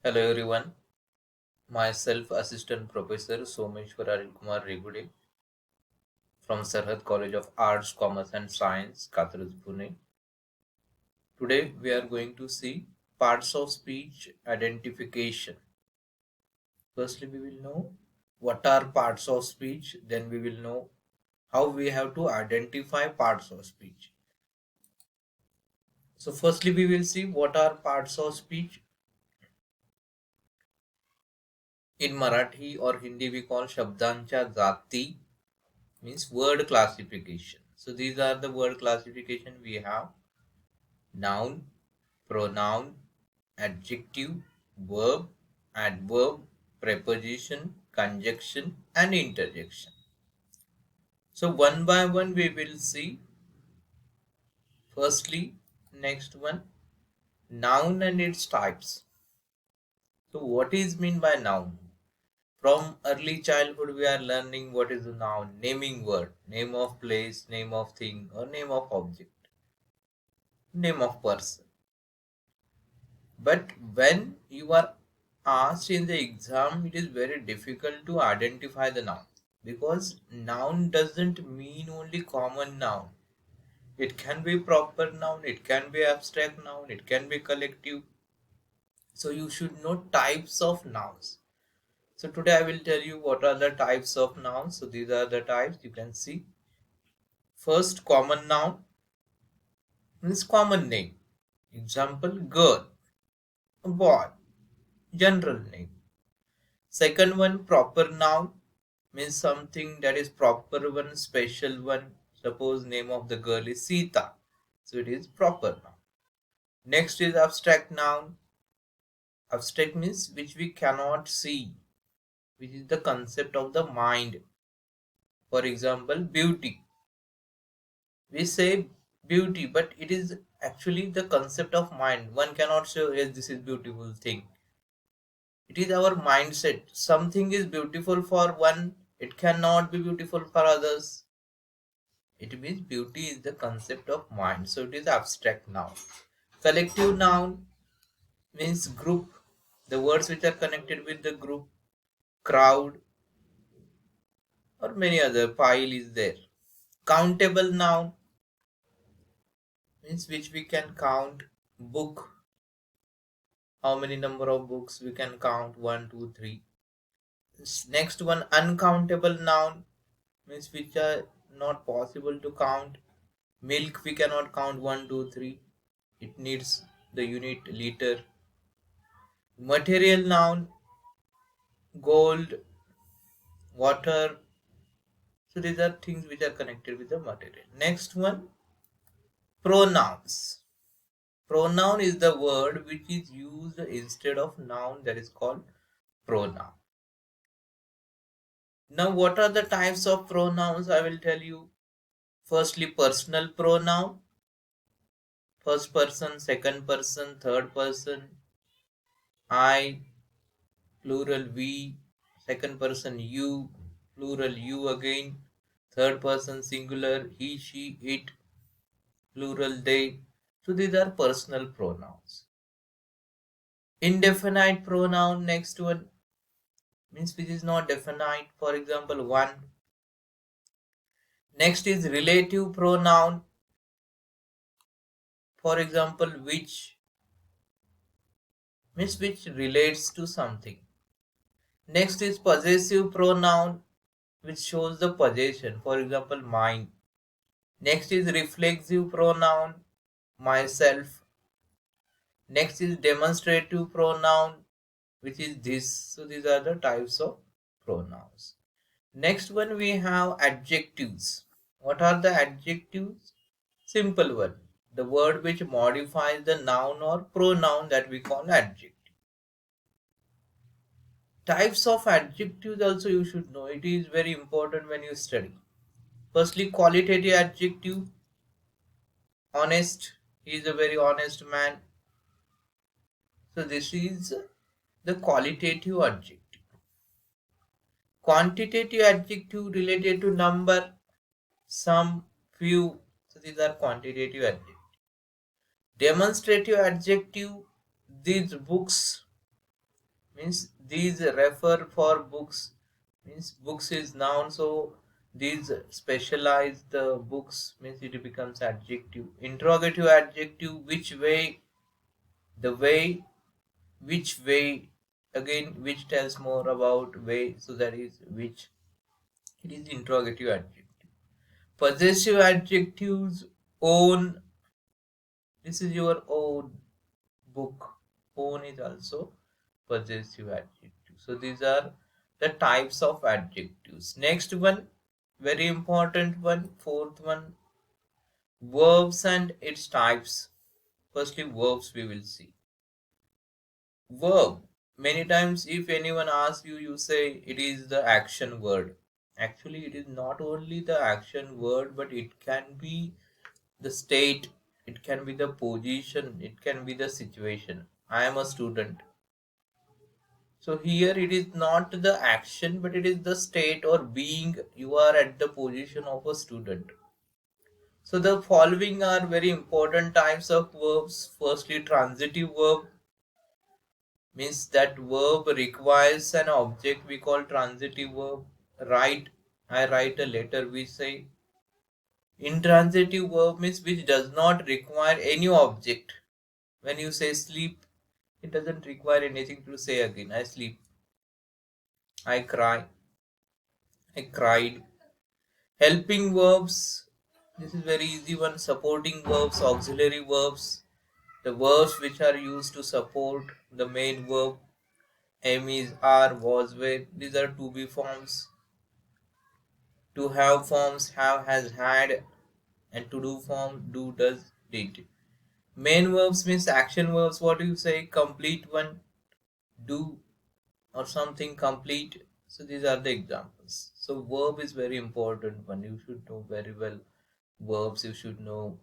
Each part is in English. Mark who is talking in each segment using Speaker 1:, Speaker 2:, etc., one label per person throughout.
Speaker 1: Hello everyone, myself Assistant Professor Someshwar Regude from Sarhad College of Arts, Commerce and Science, Katruz, Pune. Today we are going to see parts of speech identification. Firstly, we will know what are parts of speech, then we will know how we have to identify parts of speech. So firstly, we will see what are parts of speech. In Marathi or Hindi we call Shabdancha Jati, means word classification. So these are the word classification we have: noun, pronoun, adjective, verb, adverb, preposition, conjunction and interjection. So one by one we will see. Firstly, next one, noun and its types. So what is mean by noun? From early childhood we are learning what is a noun: naming word, name of place, name of thing or name of object, name of person. But when you are asked in the exam, it is very difficult to identify the noun, because noun doesn't mean only common noun. It can be proper noun, it can be abstract noun, it can be collective. So you should know types of nouns. So today I will tell you what are the types of nouns. So these are the types you can see. First, common noun means common name. Example, girl, boy, general name. Second one, proper noun, means something that is proper one, special one. Suppose name of the girl is Sita, so it is proper noun. Next is abstract noun. Abstract means which we cannot see, which is the concept of the mind. For example, beauty. We say beauty, but it is actually the concept of mind. One cannot say, yes, this is beautiful thing. It is our mindset. Something is beautiful for one, it cannot be beautiful for others. It means beauty is the concept of mind. So it is abstract noun. Collective noun means group. The words which are connected with the group, crowd, or many other pile is there. Countable noun means which we can count. Book. How many number of books we can count? One, two, three. Next one, uncountable noun means which are not possible to count. Milk we cannot count one, two, three. It needs the unit liter. Material noun, gold, water. So these are things which are connected with the material. Next one, pronouns. Pronoun is the word which is used instead of noun, that is called pronoun. Now what are the types of pronouns? I will tell you. Firstly, personal pronoun. First person, second person, third person. I, plural we. Second person you, plural you again. Third person singular he, she, it, plural they. So these are personal pronouns. Indefinite pronoun, next one, means which is not definite. For example, one. Next is relative pronoun. For example, which, means which relates to something. Next is possessive pronoun, which shows the possession. For example, mine. Next is reflexive pronoun, myself. Next is demonstrative pronoun, which is this. So these are the types of pronouns. Next one we have adjectives. What are the adjectives? Simple one. The word which modifies the noun or pronoun, that we call adjective. Types of adjectives also you should know. It is very important when you study. Firstly, qualitative adjective, honest. He is a very honest man. So this is the qualitative adjective. Quantitative adjective related to number, some, few. So these are quantitative adjectives. Demonstrative adjective, these books. means these refer for books, means books is noun, so these specialized books means it becomes adjective. Interrogative adjective, which way, the way, which way, again which tells more about way, so that is which, it is interrogative adjective. Possessive adjectives, own, this is your own book, own is also possessive adjective. So these are the types of adjectives. Next one, very important one, fourth one, verbs and its types. Firstly, verbs we will see. Verb. Many times if anyone asks you, you say it is the action word. Actually, it is not only the action word, but it can be the state, it can be the position, it can be the situation. I am a student. So here it is not the action, but it is the state or being. You are at the position of a student. So the following are very important types of verbs. Firstly, transitive verb means that verb requires an object. We call transitive verb. Write, I write a letter, we say. Intransitive verb means which does not require any object. When you say sleep, it doesn't require anything to say again. I sleep. I cry. I cried. Helping verbs. This is very easy one. Supporting verbs, auxiliary verbs. The verbs which are used to support the main verb. Am, is, are, was, were. These are to be forms. To have forms, have, has, had. And to do form, do, does, did. Main verbs means action verbs. What do you say? Complete one. Do or something complete. So these are the examples. So verb is very important one. You should know very well verbs. You should know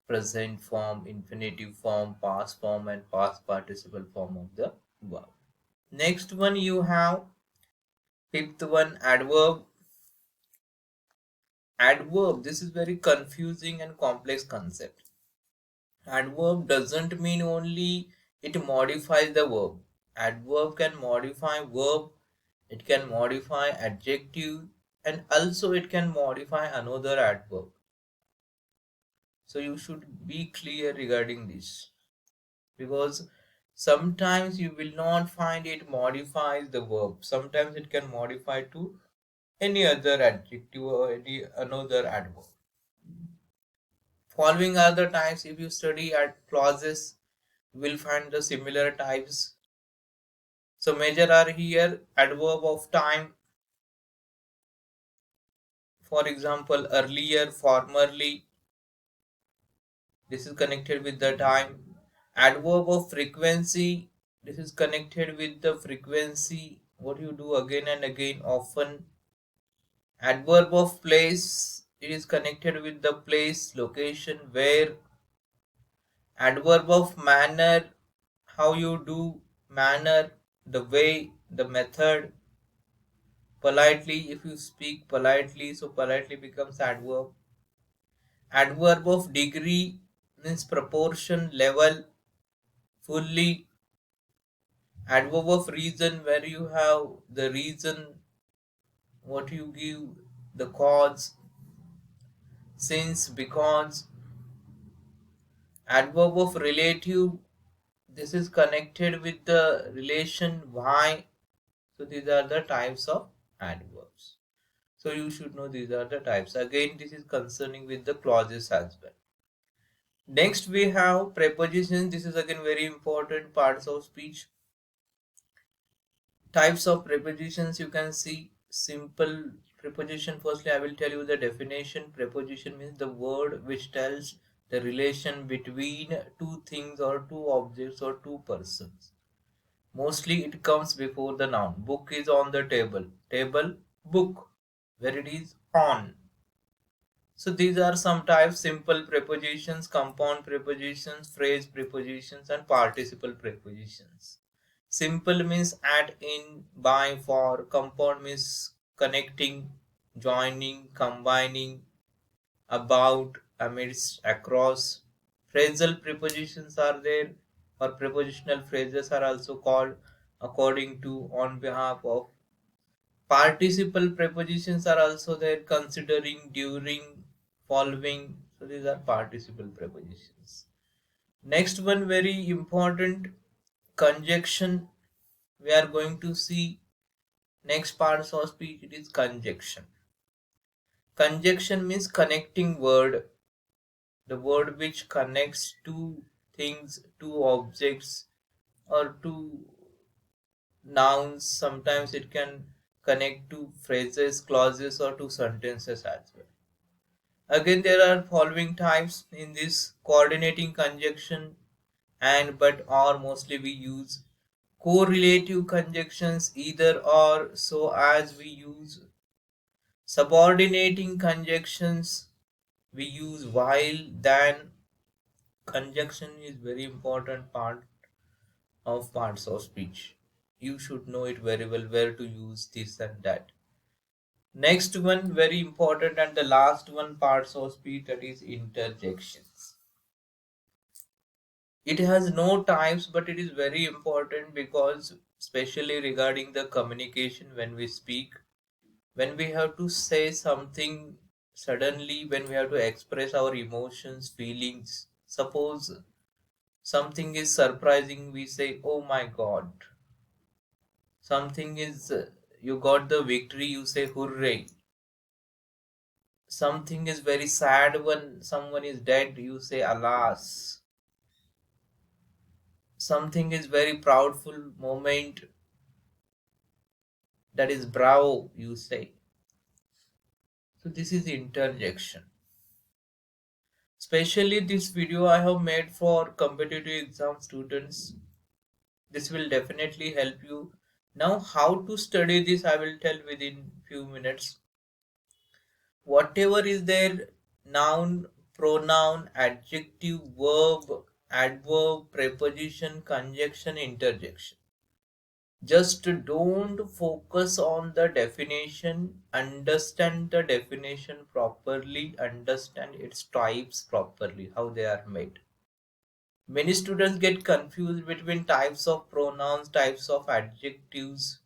Speaker 1: present form, infinitive form, past form, and past participle form of the verb. Next one you have fifth one, adverb. Adverb, this is very confusing and complex concept. Adverb doesn't mean only it modifies the verb. Adverb can modify verb, it can modify adjective, and also it can modify another adverb. So you should be clear regarding this, because sometimes you will not find it modifies the verb. Sometimes it can modify to any other adjective or any another adverb. Following are the types. If you study at clauses, you will find the similar types. So major are here adverb of time. For example, earlier, formerly. This is connected with the time. Adverb of frequency. This is connected with the frequency. What you do again and again, often. Adverb of place. It is connected with the place, location, where. Adverb of manner. How you do, manner, the way, the method. Politely, if you speak politely, so politely becomes adverb. Adverb of degree means proportion, level, fully. Adverb of reason, where you have the reason, what you give, the cause, since, because. Adverb of relative, this is connected with the relation why. So these are the types of adverbs. So you should know these are the types. Again, this is concerning with the clauses as well. Next we have prepositions. This is again very important parts of speech. Types of prepositions you can see. Simple preposition. Firstly, I will tell you the definition. Preposition means the word which tells the relation between two things or two objects or two persons. Mostly it comes before the noun. Book is on the table. Table, book. Where it is on. So these are some types: simple prepositions, compound prepositions, phrase prepositions, and participle prepositions. Simple means at, in, by, for. Compound means connecting, joining, combining, about, amidst, across. Phrasal prepositions are there, or prepositional phrases are also called. according to, on behalf of. Participle prepositions are also there, considering, during, following. So these are participle prepositions. Next one, very important, conjunction. We are going to see next parts of speech. It is conjunction. Conjunction means connecting word, the word which connects two things, two objects, or two nouns. Sometimes it can connect to phrases, clauses, or to sentences as well. Again, there are following types in this coordinating conjunction and but or. Mostly we use correlative conjunctions, either or, so as we use subordinating conjunctions, we use while, than. Conjunction is very important part of parts of speech. You should know it very well where to use this and that. Next one, very important, and the last one parts of speech, that is interjections. It has no types, but it is very important because especially regarding the communication, when we speak, when we have to say something suddenly, when we have to express our emotions, feelings. Suppose something is surprising, we say, oh my god. Something is, you got the victory, you say hooray. Something is very sad, when someone is dead, you say alas. Something is very proudful moment, that is bravo, you say. So this is interjection. Especially this video I have made for competitive exam students. This will definitely help you. Now how to study this I will tell within few minutes. Whatever is there, noun, pronoun, adjective, verb, adverb, preposition, conjunction, interjection. Just don't focus on the definition, understand the definition properly, understand its types properly, how they are made. Many students get confused between types of pronouns, types of adjectives.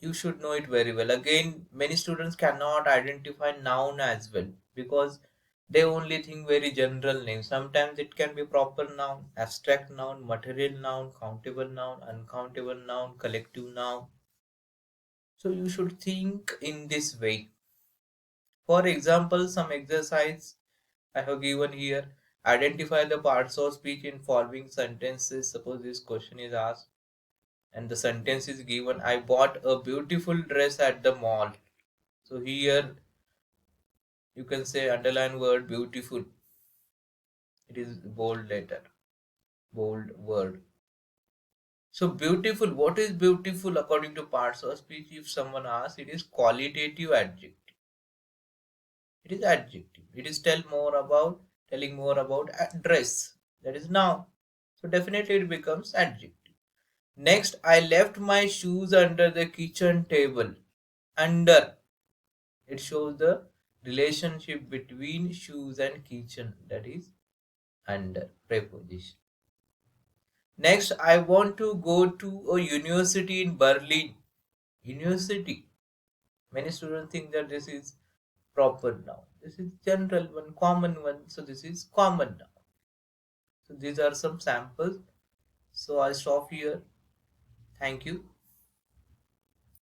Speaker 1: You should know it very well. Again, many students cannot identify noun as well because they only think very general names. Sometimes it can be proper noun, abstract noun, material noun, countable noun, uncountable noun, collective noun. So you should think in this way. For example, some exercise I have given here. Identify the parts of speech in following sentences. Suppose this question is asked and the sentence is given, I bought a beautiful dress at the mall. So here you can say underline word beautiful. It is bold letter, bold word. So beautiful, what is beautiful according to parts of speech? If someone asks, it is qualitative adjective. It is adjective. It is telling more about dress. That is noun. So definitely it becomes adjective. Next, I left my shoes under the kitchen table. Under. It shows the relationship between shoes and kitchen, that is under preposition. Next, I want to go to a university in Berlin. University. Many students think that this is proper noun. This is general one, common one. So this is common noun. So these are some samples. So I'll stop here. Thank you.